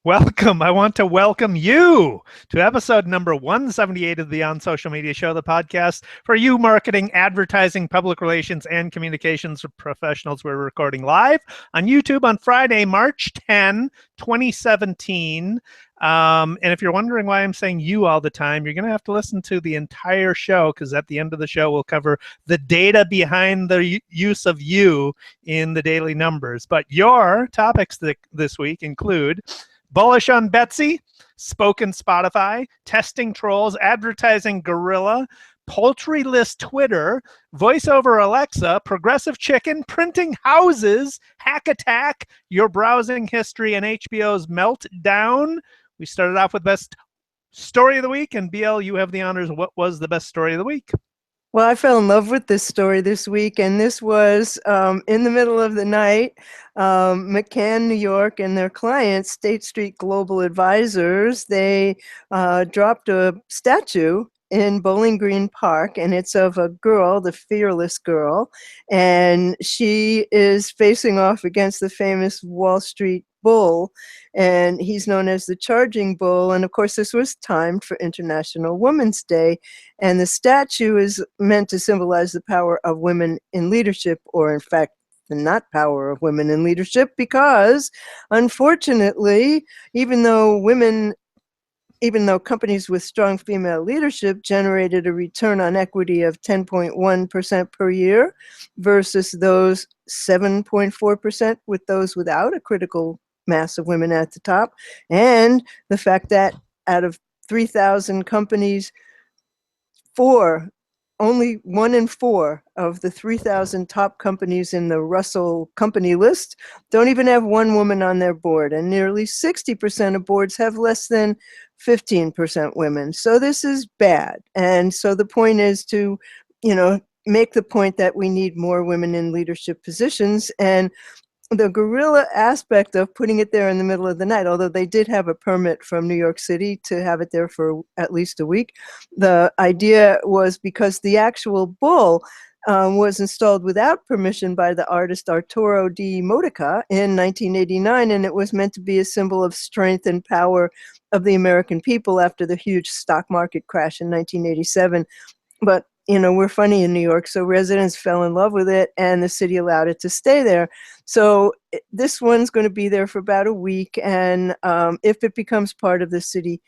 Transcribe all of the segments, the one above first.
Welcome. I want to welcome you to episode number 178 of the On Social Media Show, the podcast for you marketing, advertising, public relations, and communications professionals. We're recording live on YouTube on Friday, March 10, 2017. And if you're wondering why I'm saying you all the time, you're going to have to listen to the entire show, because at the end of the show, we'll cover the data behind the use of you in the daily numbers. But your topics this week include bullish on Betsy, spoken Spotify, testing trolls, advertising gorilla, poultry list Twitter, voiceover Alexa, progressive chicken, printing houses, hack attack, your browsing history, and HBO's Meltdown. We started off with best story of the week, and BL, you have the honors. What was the best story of the week? Well, I fell in love with this story this week, and this was in the middle of the night. McCann, New York, and their clients, State Street Global Advisors, they dropped a statue in Bowling Green Park, and it's of a girl, the fearless girl, and she is facing off against the famous Wall Street bull, and he's known as the Charging Bull. And of course, this was timed for International Women's Day, and the statue is meant to symbolize the power of women in leadership, or in fact, the not power of women in leadership, because unfortunately, even though companies with strong female leadership generated a return on equity of 10.1% per year versus those 7.4% with those without a critical mass of women at the top, and the fact that out of 3,000 companies, only 1 in 4 of the 3,000 top companies in the Russell company list don't even have one woman on their board, and nearly 60% of boards have less than 15% women. So this is bad. And so the point is to, make the point that we need more women in leadership positions. And the guerrilla aspect of putting it there in the middle of the night, although they did have a permit from New York City to have it there for at least a week, the idea was because the actual bull was installed without permission by the artist Arturo di Modica in 1989, and it was meant to be a symbol of strength and power of the American people after the huge stock market crash in 1987. But we're funny in New York, so residents fell in love with it, and the city allowed it to stay there. So this one's going to be there for about a week, and if it becomes part of the city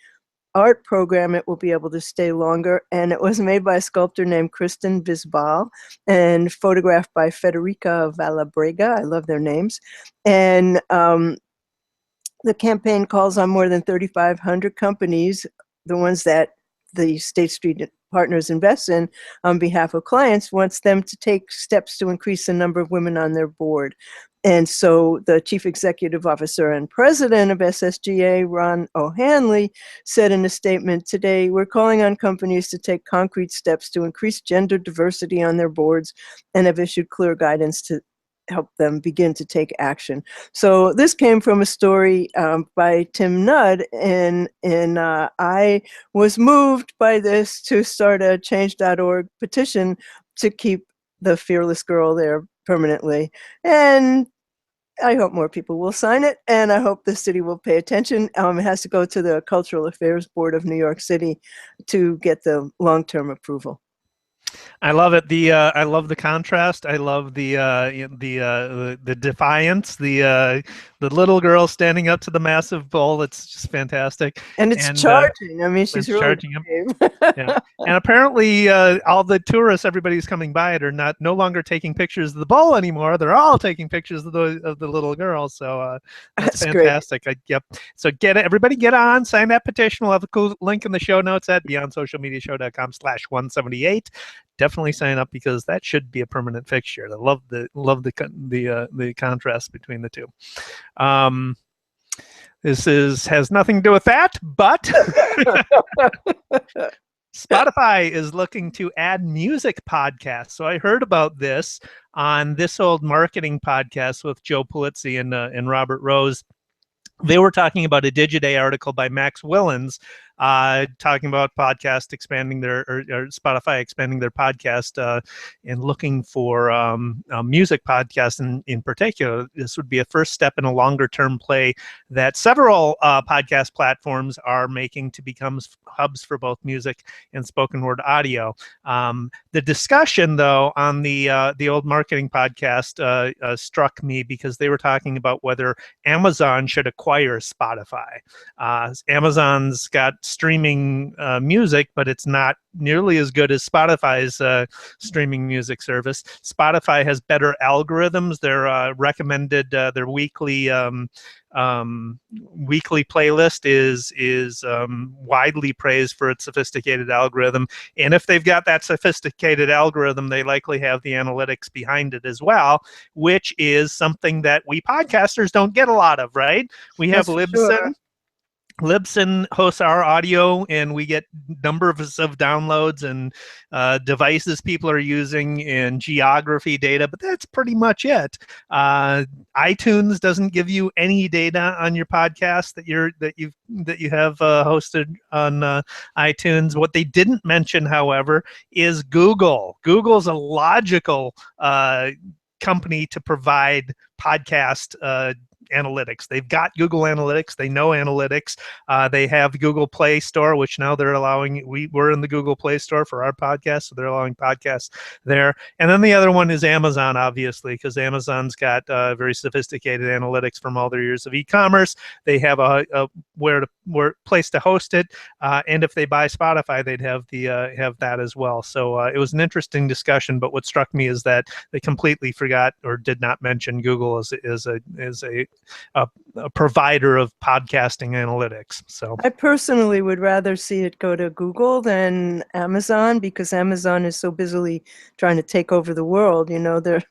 art program, it will be able to stay longer. And it was made by a sculptor named Kristen Bisbal and photographed by Federica Vallabrega. I love their names. And the campaign calls on more than 3,500 companies, the ones that the State Street Partners invest in on behalf of clients, wants them to take steps to increase the number of women on their board. And so the chief executive officer and president of SSGA, Ron O'Hanley, said in a statement today, "We're calling on companies to take concrete steps to increase gender diversity on their boards and have issued clear guidance to help them begin to take action." So this came from a story by Tim Nudd, and I was moved by this to start a change.org petition to keep the fearless girl there permanently. And I hope more people will sign it, and I hope the city will pay attention. It has to go to the Cultural Affairs Board of New York City to get the long-term approval. I love it. I love the contrast. I love the defiance. The little girl standing up to the massive bull. It's just fantastic. And it's charging. I mean, she's really charging him. Yeah. And apparently, all the tourists, everybody's coming by it, are no longer taking pictures of the bull anymore. They're all taking pictures of the little girl. So that's fantastic. Yep. So everybody get on, sign that petition. We'll have a cool link in the show notes at beyondsocialmediashow.com/178. Definitely sign up, because that should be a permanent fixture. I love the contrast between the two. This has nothing to do with that, but Spotify is looking to add music podcasts. So I heard about this on This Old Marketing podcast with Joe Pulizzi and Robert Rose. They were talking about a Digiday article by Max Willens talking about podcast expanding or Spotify expanding their podcast and looking for a music podcast in particular. This would be a first step in a longer term play that several podcast platforms are making to become hubs for both music and spoken word audio. The discussion, though, on the old marketing podcast struck me because they were talking about whether Amazon should acquire Spotify. Amazon's got streaming music, but it's not nearly as good as Spotify's streaming music service. Spotify has better algorithms. Their recommended, their weekly playlist is widely praised for its sophisticated algorithm. And if they've got that sophisticated algorithm, they likely have the analytics behind it as well, which is something that we podcasters don't get a lot of, right? We have Libsyn. Sure. Libsyn hosts our audio, and we get numbers of downloads and devices people are using and geography data, but that's pretty much it. iTunes doesn't give you any data on your podcast that you have hosted on iTunes. What they didn't mention, however, is Google. Google's a logical company to provide podcast analytics. They've got Google Analytics. They know analytics. They have the Google Play Store, which now they're allowing. We're in the Google Play Store for our podcast, so they're allowing podcasts there. And then the other one is Amazon, obviously, because Amazon's got very sophisticated analytics from all their years of e-commerce. They have a place to host it, and if they buy Spotify, they'd have that as well. So it was an interesting discussion. But what struck me is that they completely forgot or did not mention Google as a provider of podcasting analytics. So I personally would rather see it go to Google than Amazon, because Amazon is so busily trying to take over the world. You know, they're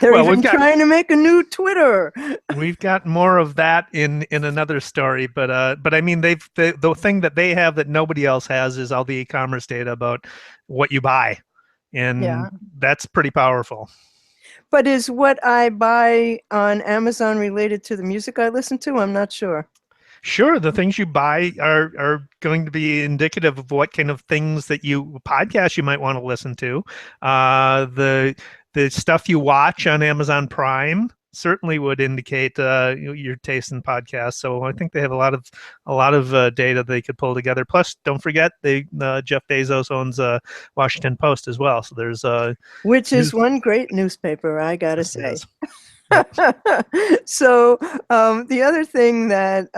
even trying to make a new Twitter. We've got more of that in another story, but I mean, the thing that they have that nobody else has is all the e-commerce data about what you buy, and that's pretty powerful. But is what I buy on Amazon related to the music I listen to? I'm not sure. Sure, the things you buy are going to be indicative of what kind of things podcasts you might want to listen to. The stuff you watch on Amazon Prime certainly would indicate your taste in podcasts. So I think they have a lot of data they could pull together. Plus, don't forget, Jeff Bezos owns Washington Post as well. So there's which is one great newspaper, I gotta say. So the other thing that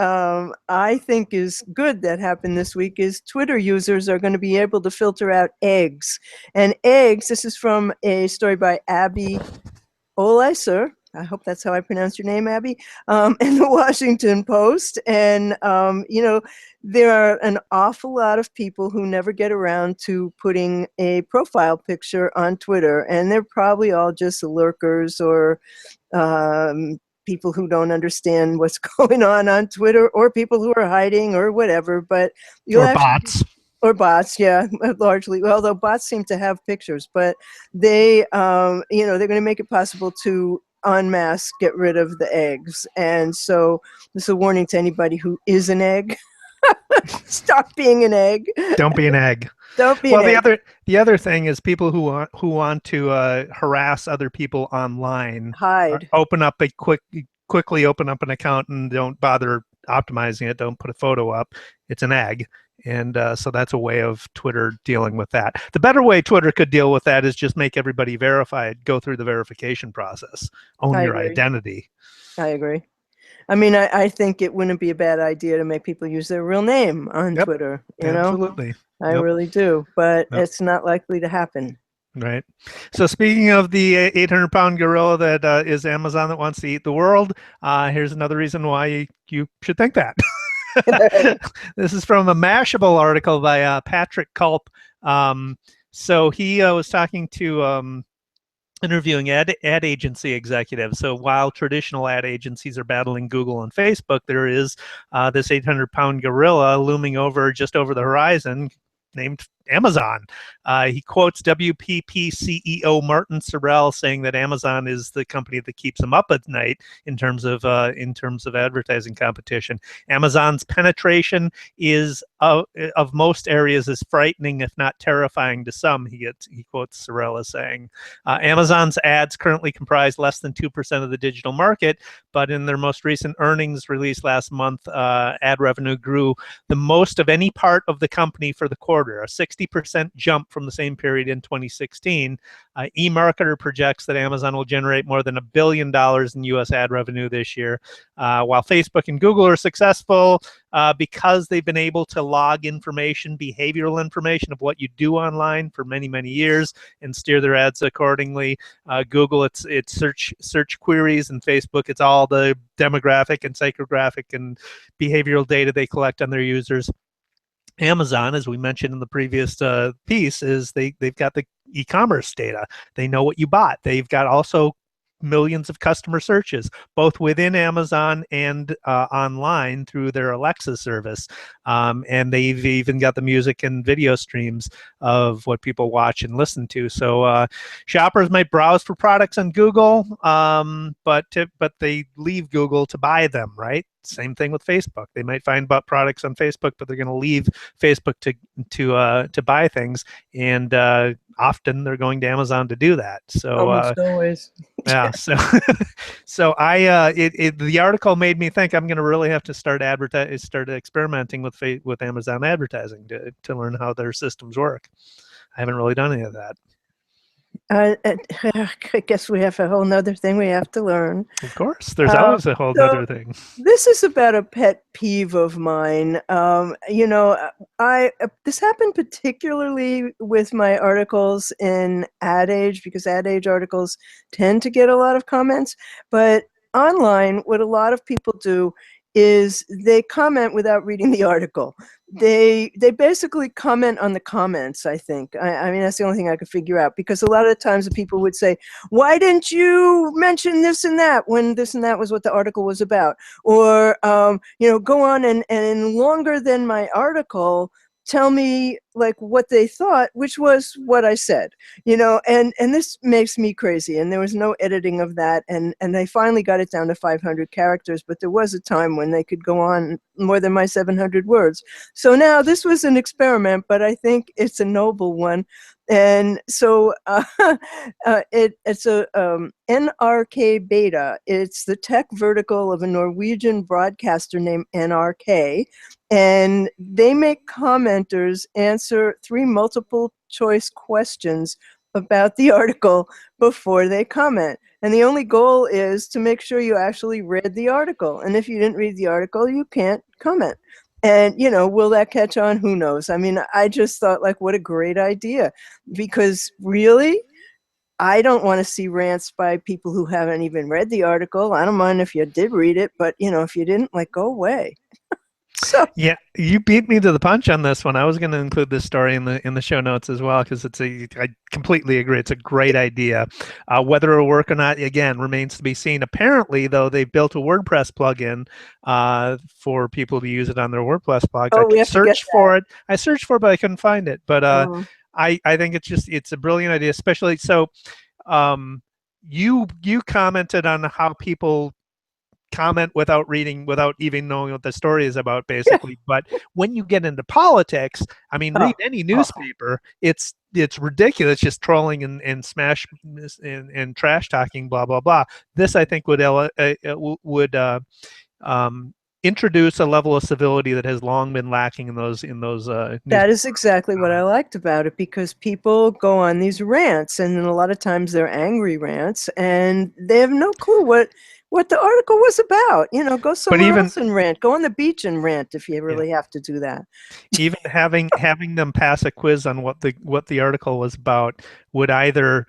I think is good that happened this week is Twitter users are going to be able to filter out eggs. And eggs, this is from a story by Abby Oleiser. I hope that's how I pronounce your name, Abby, in the Washington Post. And, there are an awful lot of people who never get around to putting a profile picture on Twitter. And they're probably all just lurkers or people who don't understand what's going on Twitter, or people who are hiding or whatever. But bots. Or bots, yeah, largely. Although bots seem to have pictures, but they're going to make it possible to en masse get rid of the eggs. And so this is a warning to anybody who is an egg. Stop being an egg. Don't be an egg. Don't be an egg. The other thing is people who want to harass other people online. Hide. Quickly open up an account and don't bother optimizing it. Don't put a photo up. It's an egg. And so that's a way of Twitter dealing with that. The better way Twitter could deal with that is just make everybody verified, go through the verification process, own your identity. I agree. I mean, I think it wouldn't be a bad idea to make people use their real name on Twitter. Absolutely. I really do, but it's not likely to happen. Right. So speaking of the 800-pound gorilla that is Amazon that wants to eat the world, here's another reason why you should think that. This is from a Mashable article by Patrick Culp. So he was talking to interviewing ad agency executives. So while traditional ad agencies are battling Google and Facebook, there is this 800-pound gorilla looming just over the horizon, named Amazon. He quotes WPP CEO Martin Sorrell saying that Amazon is the company that keeps him up at night in terms of advertising competition. Amazon's penetration is of most areas is frightening, if not terrifying, to some. He quotes Sorrell as saying, Amazon's ads currently comprise less than 2% of the digital market, but in their most recent earnings released last month, ad revenue grew the most of any part of the company for the quarter, a 60% jump from the same period in 2016. eMarketer projects that Amazon will generate more than $1 billion in U.S. ad revenue this year. While Facebook and Google are successful because they've been able to log information, behavioral information of what you do online for many, many years and steer their ads accordingly. Google, it's search queries, and Facebook, it's all the demographic and psychographic and behavioral data they collect on their users. Amazon, as we mentioned in the previous piece, is they've got the e-commerce data. They know what you bought. They've got also millions of customer searches, both within Amazon and online through their Alexa service. And they've even got the music and video streams of what people watch and listen to. So shoppers might browse for products on Google, but they leave Google to buy them, right? Same thing with Facebook. They might find about products on Facebook, but they're going to leave Facebook to buy things, and often they're going to Amazon to do that. So almost always. yeah. So the article made me think I'm going to really have to start experimenting with Amazon advertising to learn how their systems work. I haven't really done any of that. I guess we have a whole nother thing we have to learn. Of course, there's always a whole nother thing. This is about a pet peeve of mine. This happened particularly with my articles in Ad Age, because Ad Age articles tend to get a lot of comments. But online, what a lot of people do is they comment without reading the article. They basically comment on the comments, I think. I mean, that's the only thing I could figure out, because a lot of the times the people would say, why didn't you mention this and that when this and that was what the article was about? Or, go on and longer than my article, tell me like what they thought, which was what I said, and this makes me crazy. And there was no editing of that. And they finally got it down to 500 characters, but there was a time when they could go on more than my 700 words. So now this was an experiment, but I think it's a noble one. And so it's a NRK Beta. It's the tech vertical of a Norwegian broadcaster named NRK. And they make commenters answer 3 multiple choice questions about the article before they comment. And the only goal is to make sure you actually read the article. And if you didn't read the article, you can't comment. And, will that catch on? Who knows? I mean, I just thought, like, what a great idea. Because really, I don't want to see rants by people who haven't even read the article. I don't mind if you did read it, but, if you didn't, like, go away. So yeah, you beat me to the punch on this one. I was going to include this story in the show notes as well, because I completely agree. It's a great idea. Whether it'll work or not, again, remains to be seen. Apparently, though, they've built a WordPress plugin for people to use it on their WordPress blogs. I searched for it, but I couldn't find it. But I think it's a brilliant idea, especially so. You commented on how people comment without even knowing what the story is about, basically. But when you get into politics, I mean, read any newspaper, it's ridiculous, just trolling and smash and trash talking, blah blah blah. This, I think, would introduce a level of civility that has long been lacking in those that is exactly what I liked about it, because people go on these rants, and then a lot of times they're angry rants, and they have no clue what the article was about. Go somewhere else and rant. Go on the beach and rant if you really have to do that. Even having them pass a quiz on what the article was about would either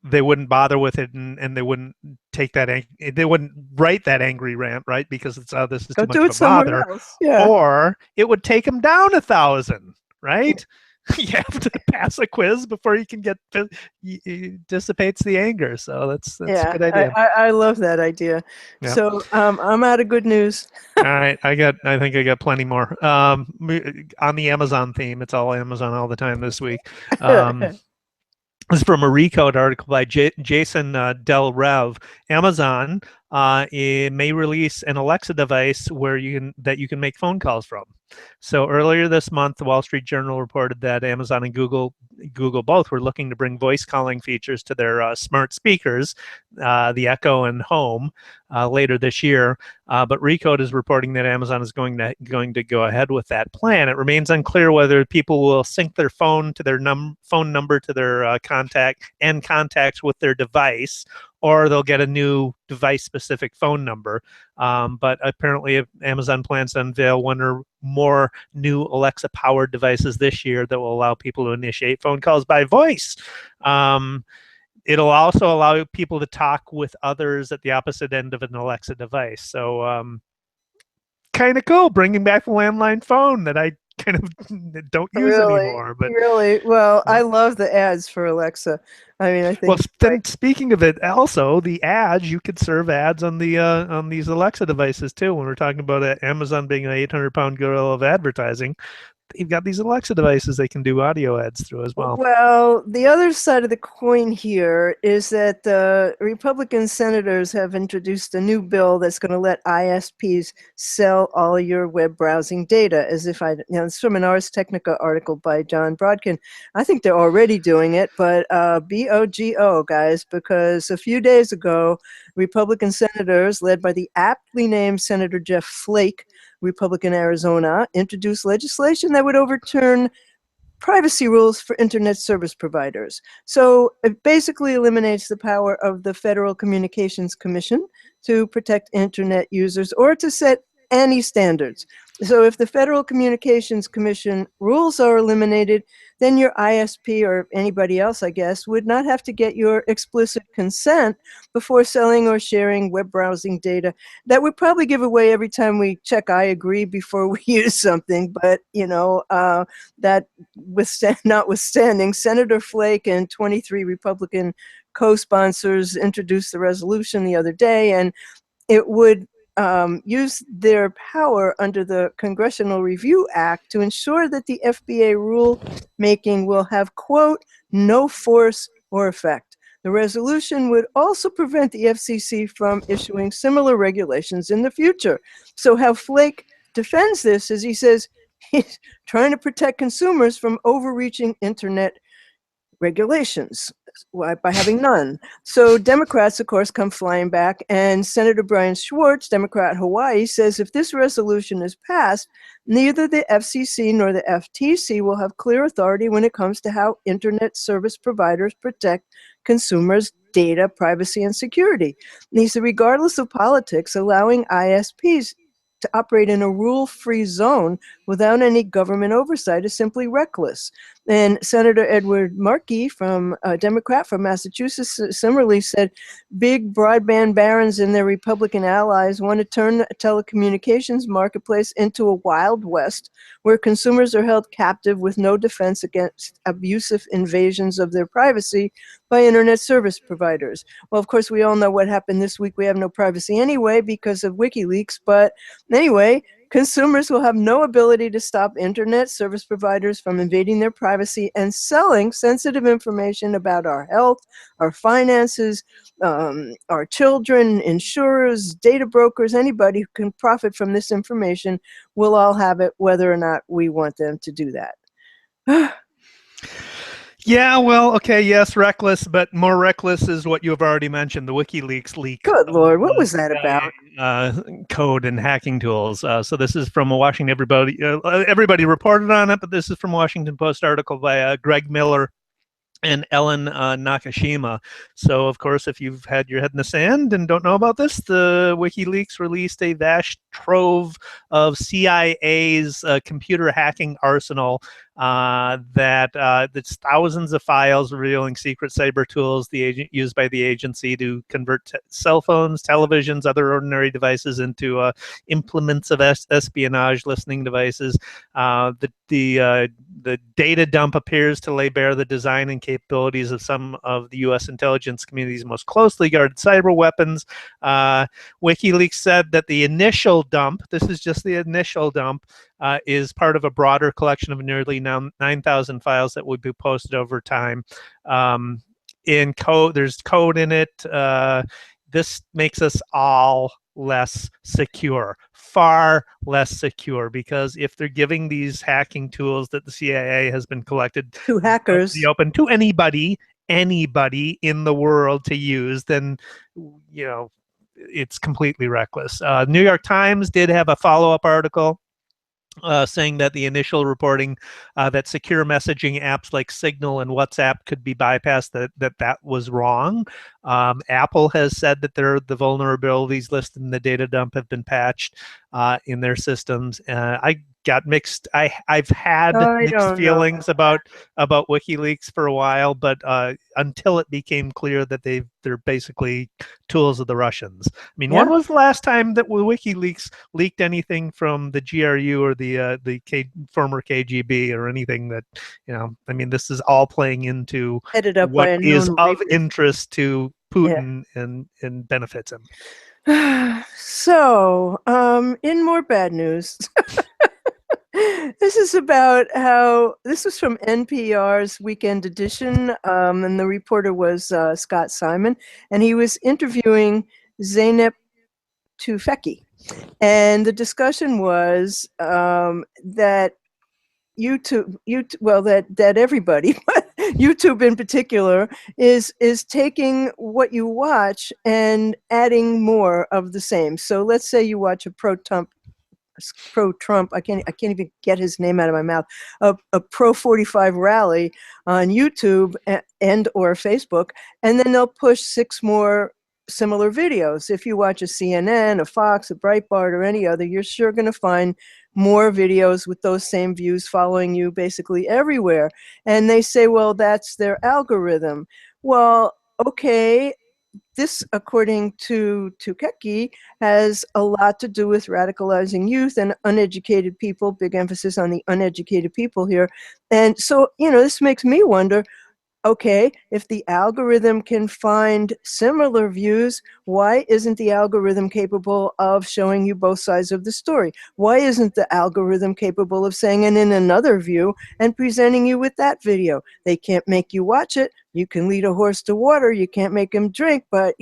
they wouldn't bother with it, and they wouldn't they wouldn't write that angry rant, right? Because it's this is too much of a bother. Yeah. Or it would take them down 1,000, right? You have to pass a quiz before you can get dissipates the anger. So that's a Yeah, good idea. I love that idea. Yeah. So I'm out of good news. All right, I think I got plenty more. On the Amazon theme, it's all Amazon all the time this week. This is from a Recode article by Jason Del Rev. Amazon it may release an Alexa device where you can make phone calls from. So earlier this month, the Wall Street Journal reported that Amazon and Google both were looking to bring voice calling features to their smart speakers, the Echo and Home, later this year. But Recode is reporting that Amazon is going to go ahead with that plan. It remains unclear whether people will sync their phone to their phone number to their contacts with their device, or they'll get a new device-specific phone number. But apparently, Amazon plans to unveil one or more new Alexa-powered devices this year that will allow people to initiate phone calls by voice. It'll also allow people to talk with others at the opposite end of an Alexa device. So kind of cool, bringing back the landline phone that I kind of don't use anymore. But really, well, I love the ads for Alexa. I mean, I think. Well, then speaking of it, also the ads, you could serve ads on these Alexa devices too. When we're talking about Amazon being an 800-pound gorilla of advertising, they've got these Alexa devices they can do audio ads through as well. Well, the other side of the coin here is that the Republican senators have introduced a new bill that's going to let ISPs sell all your web browsing data. It's from an Ars Technica article by John Brodkin. I think they're already doing it, but BOGO, guys, because a few days ago, Republican senators, led by the aptly named Senator Jeff Flake, Republican Arizona, introduced legislation that would overturn privacy rules for internet service providers. So it basically eliminates the power of the Federal Communications Commission to protect internet users or to set any standards. So if the Federal Communications Commission rules are eliminated, then your ISP or anybody else, I guess, would not have to get your explicit consent before selling or sharing web browsing data. That would probably give away every time we check I agree before we use something. But, that notwithstanding, Senator Flake and 23 Republican co-sponsors introduced the resolution the other day, and it would use their power under the Congressional Review Act to ensure that the FBA rulemaking will have, quote, no force or effect. The resolution would also prevent the FCC from issuing similar regulations in the future. So how Flake defends this is he says he's trying to protect consumers from overreaching internet regulations by having none. So Democrats, of course, come flying back, and Senator Brian Schwartz, Democrat Hawaii, says if this resolution is passed, neither the FCC nor the FTC will have clear authority when it comes to how internet service providers protect consumers' data, privacy, and security. And he said, regardless of politics, allowing ISPs to operate in a rule-free zone without any government oversight is simply reckless. And Senator Edward Markey, a Democrat from Massachusetts, similarly said, big broadband barons and their Republican allies want to turn the telecommunications marketplace into a Wild West where consumers are held captive with no defense against abusive invasions of their privacy by internet service providers. Well, of course, we all know what happened this week. We have no privacy anyway because of WikiLeaks. But anyway, consumers will have no ability to stop internet service providers from invading their privacy and selling sensitive information about our health, our finances, our children, insurers, data brokers, anybody who can profit from this information will all have it, whether or not we want them to do that. Yeah, well, okay, yes, reckless, but more reckless is what you have already mentioned, the WikiLeaks leak. Good Lord, what was that about? Code and hacking tools. So this is from a Washington, everybody reported on it, but this is from a Washington Post article by Greg Miller, and Ellen Nakashima. So, of course, if you've had your head in the sand and don't know about this, the WikiLeaks released a vast trove of CIA's computer hacking arsenal that's thousands of files revealing secret cyber tools used by the agency to convert cell phones, televisions, other ordinary devices into implements of espionage, listening devices. The data dump appears to lay bare the design and capabilities of some of the U.S. intelligence community's most closely guarded cyber weapons. WikiLeaks said that the initial dump, this is just the initial dump, is part of a broader collection of nearly 9,000 files that would be posted over time. In code, there's code in it. This makes us all less secure, far less secure, because if they're giving these hacking tools that the CIA has been collected to hackers, the open to anybody in the world to use, then it's completely reckless. New York Times did have a follow-up article saying that the initial reporting that secure messaging apps like Signal and WhatsApp could be bypassed, that was wrong. Apple has said that the vulnerabilities listed in the data dump have been patched in their systems. I got mixed. I've had mixed feelings about WikiLeaks for a while, but until it became clear that they're basically tools of the Russians. I mean, when was the last time that WikiLeaks leaked anything from the GRU or the former KGB or anything that, I mean, this is all playing into what is of interest to Putin and benefits him. So, in more bad news, this is about how this was from NPR's Weekend Edition, and the reporter was Scott Simon, and he was interviewing Zeynep Tufekci, and the discussion was that YouTube, that everybody, YouTube in particular, is taking what you watch and adding more of the same. So let's say you watch a pro-Trump, I can't even get his name out of my mouth, a pro-45 rally on YouTube and or Facebook, and then they'll push 6 more similar videos. If you watch a CNN, a Fox, a Breitbart, or any other, you're sure going to find more videos with those same views following you basically everywhere. And they say, well, that's their algorithm. Well, okay, this, according to Tufekci, has a lot to do with radicalizing youth and uneducated people, big emphasis on the uneducated people here. And so, this makes me wonder, okay, if the algorithm can find similar views, why isn't the algorithm capable of showing you both sides of the story? Why isn't the algorithm capable of saying, and in another view, and presenting you with that video? They can't make you watch it. You can lead a horse to water. You can't make him drink. But,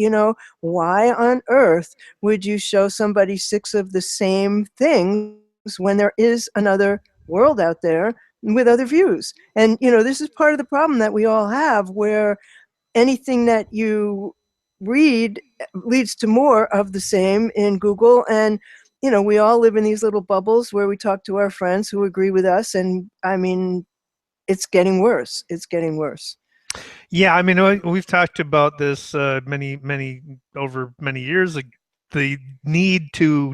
why on earth would you show somebody 6 of the same things when there is another world out there with other views? And this is part of the problem that we all have, where anything that you read leads to more of the same in Google. And we all live in these little bubbles where we talk to our friends who agree with us, and I mean, it's getting worse. It's getting worse. Yeah, I mean, we've talked about this over many years, the need to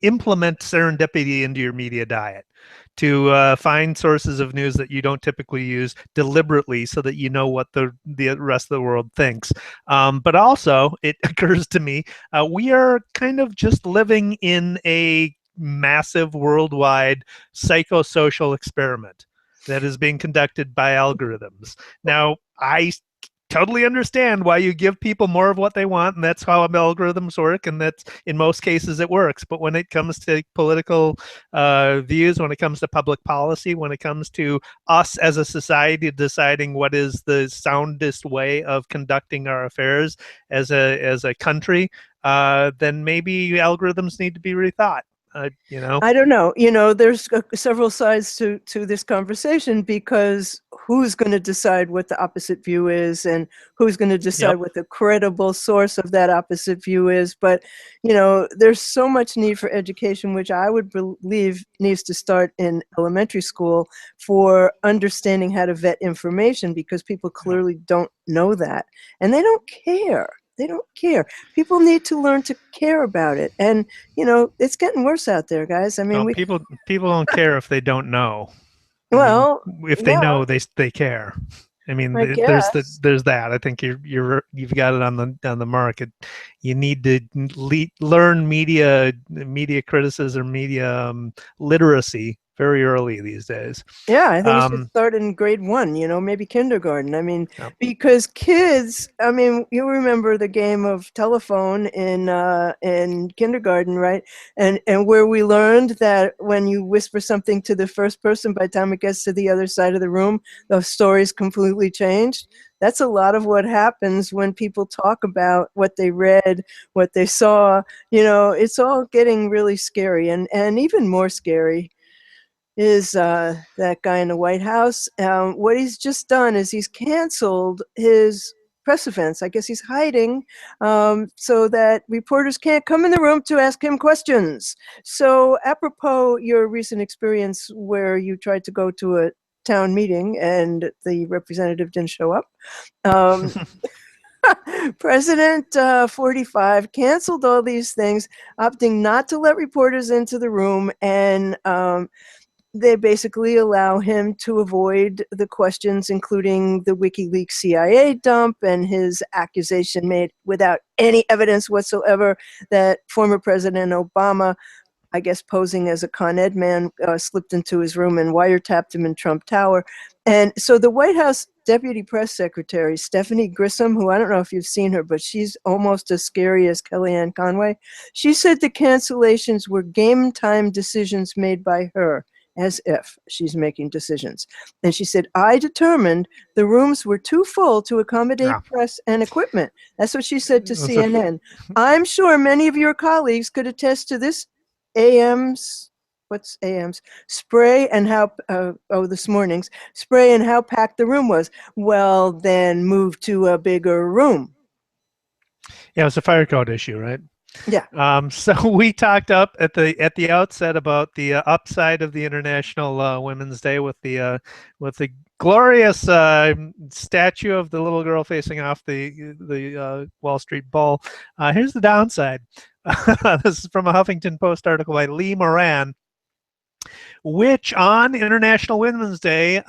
implement serendipity into your media diet, to find sources of news that you don't typically use deliberately so that you know what the rest of the world thinks. But also, it occurs to me, we are kind of just living in a massive worldwide psychosocial experiment that is being conducted by algorithms. Now, I totally understand why you give people more of what they want, and that's how algorithms work, and that's, in most cases, it works. But when it comes to political views, when it comes to public policy, when it comes to us as a society deciding what is the soundest way of conducting our affairs as a country, then maybe algorithms need to be rethought. I don't know. There's several sides to this conversation, because who's going to decide what the opposite view is and who's going to decide what the credible source of that opposite view is. But, there's so much need for education, which I would believe needs to start in elementary school for understanding how to vet information, because people clearly don't know that, and they don't care. They don't care. People need to learn to care about it. And, it's getting worse out there, guys. I mean, people don't care if they don't know. Well, if they know, they care. I mean, there's that. I think you've got it on the market. You need to learn media criticism, media literacy very early these days. Yeah, I think it should start in grade 1, maybe kindergarten. I mean, because kids, you remember the game of telephone in kindergarten, right? And where we learned that when you whisper something to the first person, by the time it gets to the other side of the room, the story's completely changed. That's a lot of what happens when people talk about what they read, what they saw. It's all getting really scary, and even more scary is that guy in the White House. What he's just done is he's canceled his press events. I guess he's hiding so that reporters can't come in the room to ask him questions. So apropos your recent experience where you tried to go to a town meeting and the representative didn't show up, President 45 canceled all these things, opting not to let reporters into the room, and they basically allow him to avoid the questions, including the WikiLeaks CIA dump and his accusation made without any evidence whatsoever that former President Obama, I guess posing as a Con Ed man, slipped into his room and wiretapped him in Trump Tower. And so the White House Deputy Press Secretary, Stephanie Grissom, who I don't know if you've seen her, but she's almost as scary as Kellyanne Conway, she said the cancellations were game time decisions made by her, as if she's making decisions. And she said, I determined the rooms were too full to accommodate press and equipment. That's what she said to CNN. I'm sure many of your colleagues could attest to this spray and how, this morning's spray and how packed the room was. Well, then move to a bigger room. Yeah, it's a fire code issue, right? Yeah. So we talked up at the outset about the upside of the International Women's Day with the glorious statue of the little girl facing off the Wall Street Bull. Here's the downside. This is from a Huffington Post article by Lee Moran, which on International Women's Day,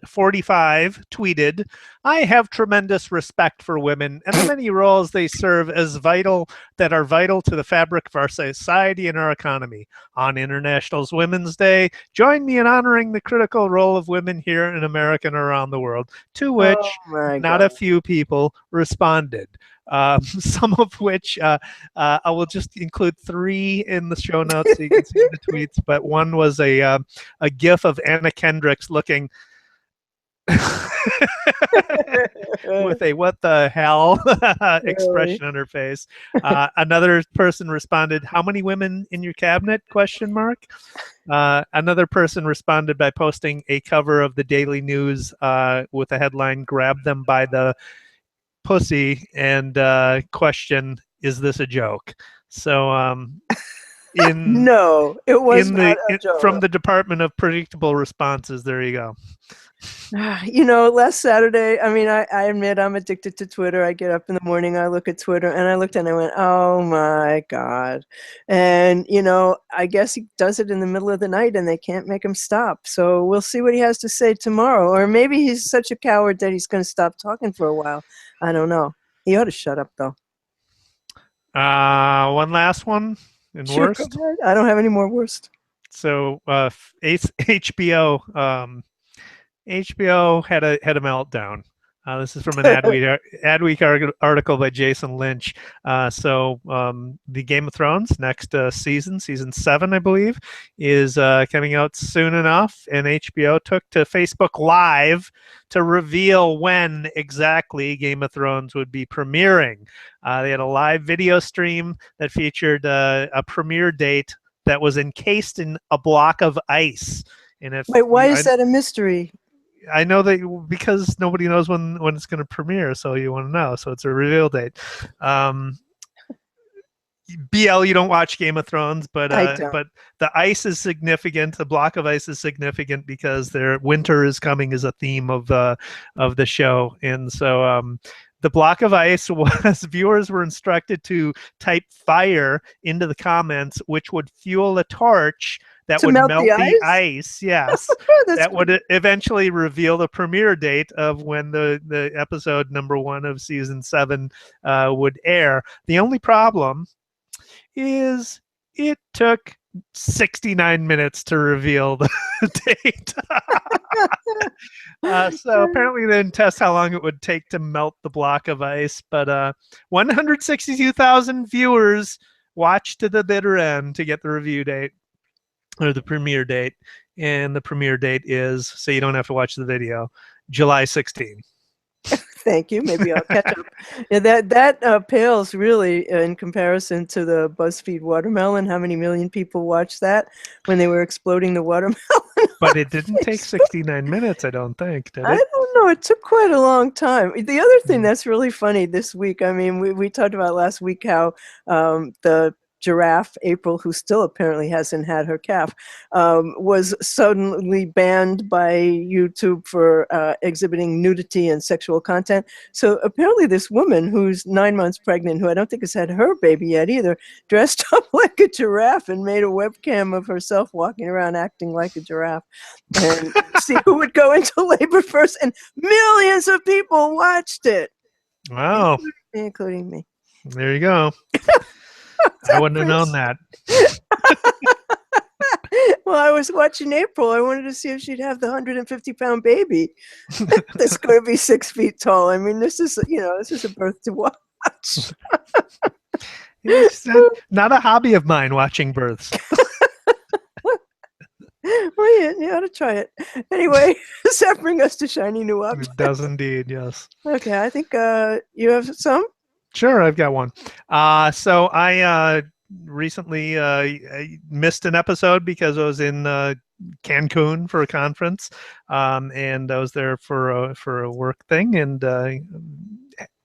45 tweeted, I have tremendous respect for women and the many roles they serve that are vital to the fabric of our society and our economy. On International Women's Day, join me in honoring the critical role of women here in America and around the world, to which not a few people responded. Some of which I will just include 3 in the show notes so you can see the tweets. But one was a GIF of Anna Kendricks looking with a "what the hell" expression on her face. Another person responded, "How many women in your cabinet?" ? Another person responded by posting a cover of the Daily News with the headline, "Grab them by the pussy," and question, is this a joke? So no, it was not a joke. From the Department of Predictable Responses, there you go. Last Saturday, I admit I'm addicted to Twitter. I get up in the morning, I look at Twitter, and I looked and I went, oh my God. And, I guess he does it in the middle of the night and they can't make him stop. So we'll see what he has to say tomorrow. Or maybe he's such a coward that he's going to stop talking for a while. I don't know. He ought to shut up, though. One last one. And sure, worst. I don't have any more worst. So HBO had a meltdown. This is from an Adweek article by Jason Lynch. The Game of Thrones next season 7, I believe, is coming out soon enough, and HBO took to Facebook Live to reveal when exactly Game of Thrones would be premiering. They had a live video stream that featured a premiere date that was encased in a block of ice. And wait, why is that a mystery? I know that because nobody knows when it's going to premiere, so you want to know. So it's a reveal date. BL, you don't watch Game of Thrones, but I don't. the ice is significant. The block of ice is significant because their winter is coming is a theme of the show, and so the block of ice was viewers were instructed to type fire into the comments, which would fuel a torch that To would melt melt the the ice? ice. Yes, That's that would eventually reveal the premiere date of when the episode #1 of season 7 would air. The only problem is it took 69 minutes to reveal the date. So apparently they didn't test how long it would take to melt the block of ice, but 162,000 viewers watched to the bitter end to get the review date or the premiere date. And the premiere date is, so you don't have to watch the video, July 16th. Thank you. Maybe I'll catch up. Yeah, that pales really in comparison to the BuzzFeed watermelon. How many million people watched that when they were exploding the watermelon? But it didn't take 69 minutes, I don't think, did I it? don't know. It took quite a long time. The other thing that's really funny this week, I mean, we talked about last week how the giraffe, April, who still apparently hasn't had her calf, was suddenly banned by YouTube for exhibiting nudity and sexual content. So apparently this woman who's 9 months pregnant, who I don't think has had her baby yet either, dressed up like a giraffe and made a webcam of herself walking around acting like a giraffe. And see who would go into labor first. And millions of people watched it. Wow. Including me. There you go. I wouldn't have known that. Well, I was watching April. I wanted to see if she'd have the 150-pound baby that's going to be 6 feet tall. I mean, this is a birth to watch. It's not a hobby of mine, watching births. Well, you ought to try it. Anyway, does that bring us to shiny new objects? It does indeed, yes. Okay, I think you have some? Sure, I've got one. So I recently I missed an episode because I was in Cancun for a conference, and I was there for a work thing, and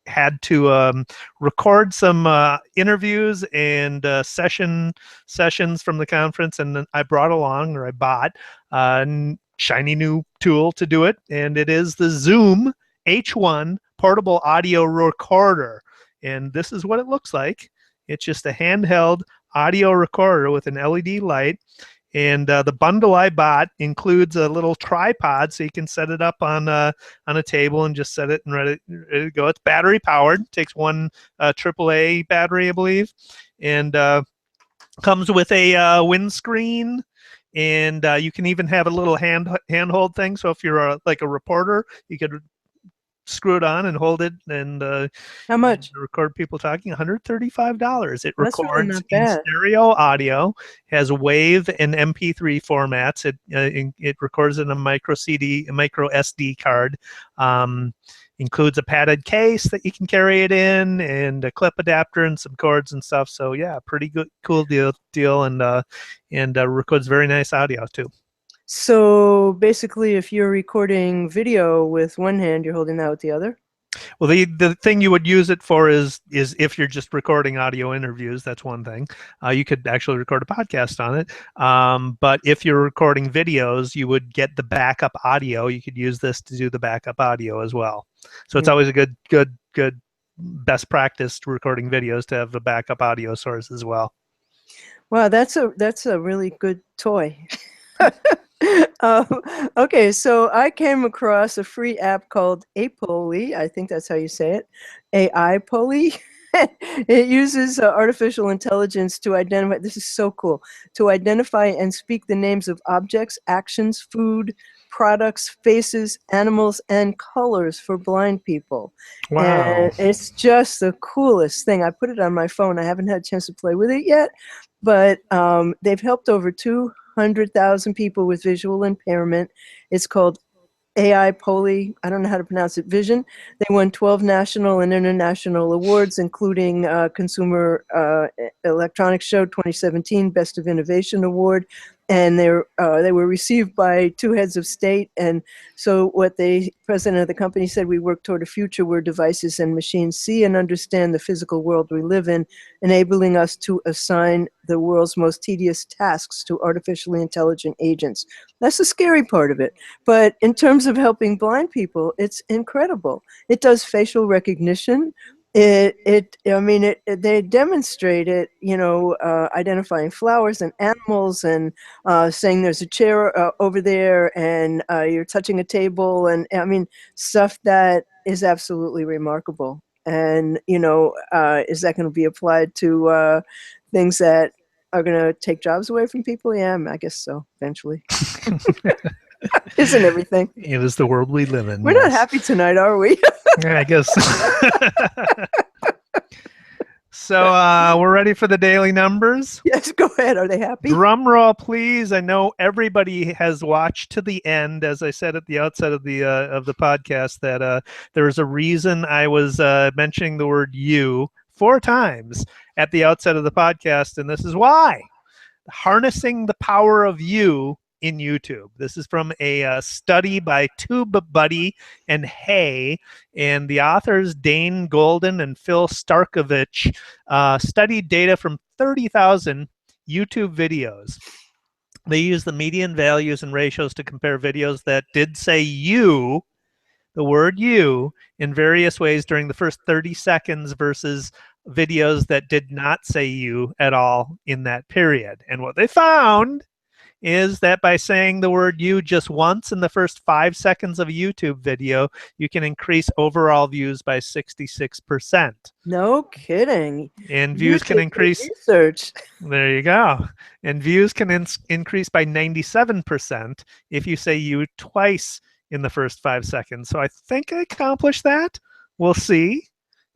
had to record some interviews and sessions from the conference, and then I bought a shiny new tool to do it, and it is the Zoom H1 portable audio recorder. And this is what it looks like. It's just a handheld audio recorder with an LED light. And the bundle I bought includes a little tripod, so you can set it up on a table and just set it and ready to go. It's battery powered. Takes one AAA battery, I believe, and comes with a windscreen. And you can even have a little handhold thing. So if you're like a reporter, you could screw it on and hold it and How much? record people talking. $135. It That's really records not in bad. stereo audio, has WAV and MP3 formats. It records in a micro SD card. Includes a padded case that you can carry it in, and a clip adapter and some cords and stuff. So yeah, pretty good, cool deal, and records very nice audio too. So basically, if you're recording video with one hand, you're holding that with the other? Well, the thing you would use it for is if you're just recording audio interviews, that's one thing. You could actually record a podcast on it. But if you're recording videos, you would get the backup audio. You could use this to do the backup audio as well. So it's always a good best practice to recording videos to have a backup audio source as well. Wow, that's a really good toy. Okay, so I came across a free app called Apoli. I think that's how you say it. AIPoli. It uses artificial intelligence to identify, this is so cool, to identify and speak the names of objects, actions, food, products, faces, animals, and colors for blind people. Wow. And it's just the coolest thing. I put it on my phone. I haven't had a chance to play with it yet, but they've helped over 200,000 people with visual impairment. It's called AIPoli. I don't know how to pronounce it. Vision. They won 12 national and international awards, including Consumer Electronics Show 2017 Best of Innovation Award. and they were received by 2 heads of state. And so what the president of the company said, we work toward a future where devices and machines see and understand the physical world we live in, enabling us to assign the world's most tedious tasks to artificially intelligent agents. That's the scary part of it. But in terms of helping blind people, it's incredible. It does facial recognition. They demonstrate it, identifying flowers and animals, and saying there's a chair over there, and you're touching a table, and stuff that is absolutely remarkable. And is that going to be applied to things that are going to take jobs away from people? Yeah, I guess so, eventually. Isn't everything? It is the world we live in. We're not happy tonight, are we? Yeah, I guess. So we're ready for the daily numbers? Yes, go ahead. Are they happy? Drum roll, please. I know everybody has watched to the end. As I said at the outset of the podcast, that there's a reason I was mentioning the word "you" 4 times at the outset of the podcast, and this is why. Harnessing the power of you in YouTube. This is from a study by TubeBuddy and Hay, and the authors Dane Golden and Phil Starkovich studied data from 30,000 YouTube videos. They used the median values and ratios to compare videos that did say "you," the word "you," in various ways during the first 30 seconds versus videos that did not say "you" at all in that period. And what they found is that by saying the word "you" just once in the first 5 seconds of a YouTube video, you can increase overall views by 66%. No kidding. And views can increase. Research. There you go. And views can increase by 97% if you say "you" twice in the first 5 seconds. So I think I accomplished that. We'll see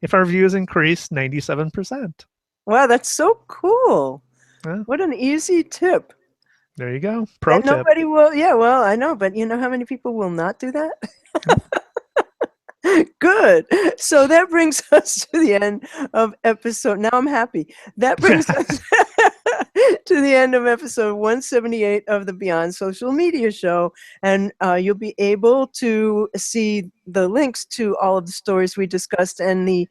if our views increase 97%. Wow, that's so cool. Yeah. What an easy tip. There you go. Pro tip. Nobody will. Yeah, well, I know, but you know how many people will not do that? Good. So that brings us to the end of episode. Now I'm happy. That brings us to the end of episode 178 of the Beyond Social Media Show. And you'll be able to see the links to all of the stories we discussed and the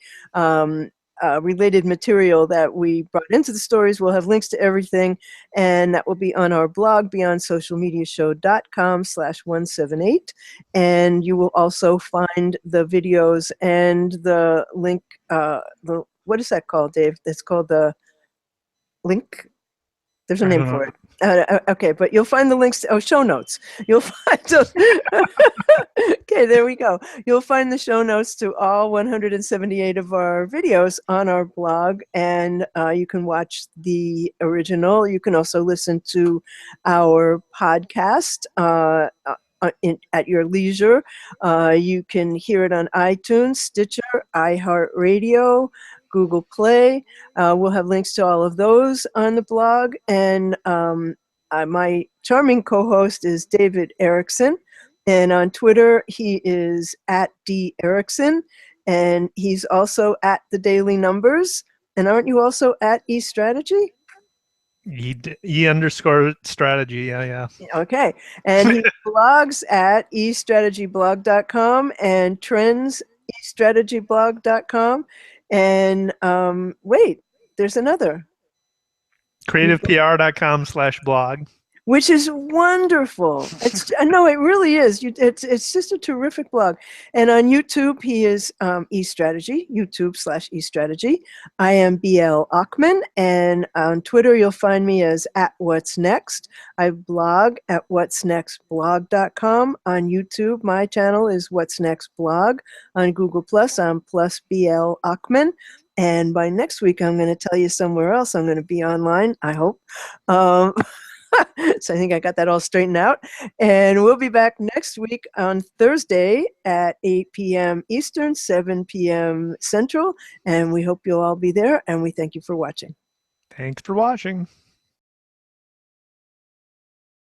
related material that we brought into the stories. We'll have links to everything, and that will be on our blog, beyondsocialmediashow.com/178. And you will also find the videos and the link, what is that called, Dave? That's called the link. There's a name for it. Okay, but you'll find the links to, show notes. You'll find those. Okay, there we go. You'll find the show notes to all 178 of our videos on our blog, and you can watch the original. You can also listen to our podcast at your leisure. You can hear it on iTunes, Stitcher, iHeartRadio, Google Play. We'll have links to all of those on the blog. And my charming co-host is David Erickson. And on Twitter, he is at D Erickson. And he's also at The Daily Numbers. And aren't you also at eStrategy? E_strategy, yeah. Okay. And he blogs at eStrategyblog.com and trends eStrategyblog.com. And wait, there's another. CreativePR.com/blog. Which is wonderful. No, it really is. It's just a terrific blog. And on YouTube, he is eStrategy, YouTube/eStrategy. I am BL Ochman, and on Twitter, you'll find me as @What'sNext. I blog at what'snextblog.com. On YouTube, my channel is What's Next Blog. On Google+, I'm +BL Ochman. And by next week, I'm going to tell you somewhere else I'm going to be online, I hope. So I think I got that all straightened out. And we'll be back next week on Thursday at 8 p.m. Eastern, 7 p.m. Central. And we hope you'll all be there. And we thank you for watching. Thanks for watching.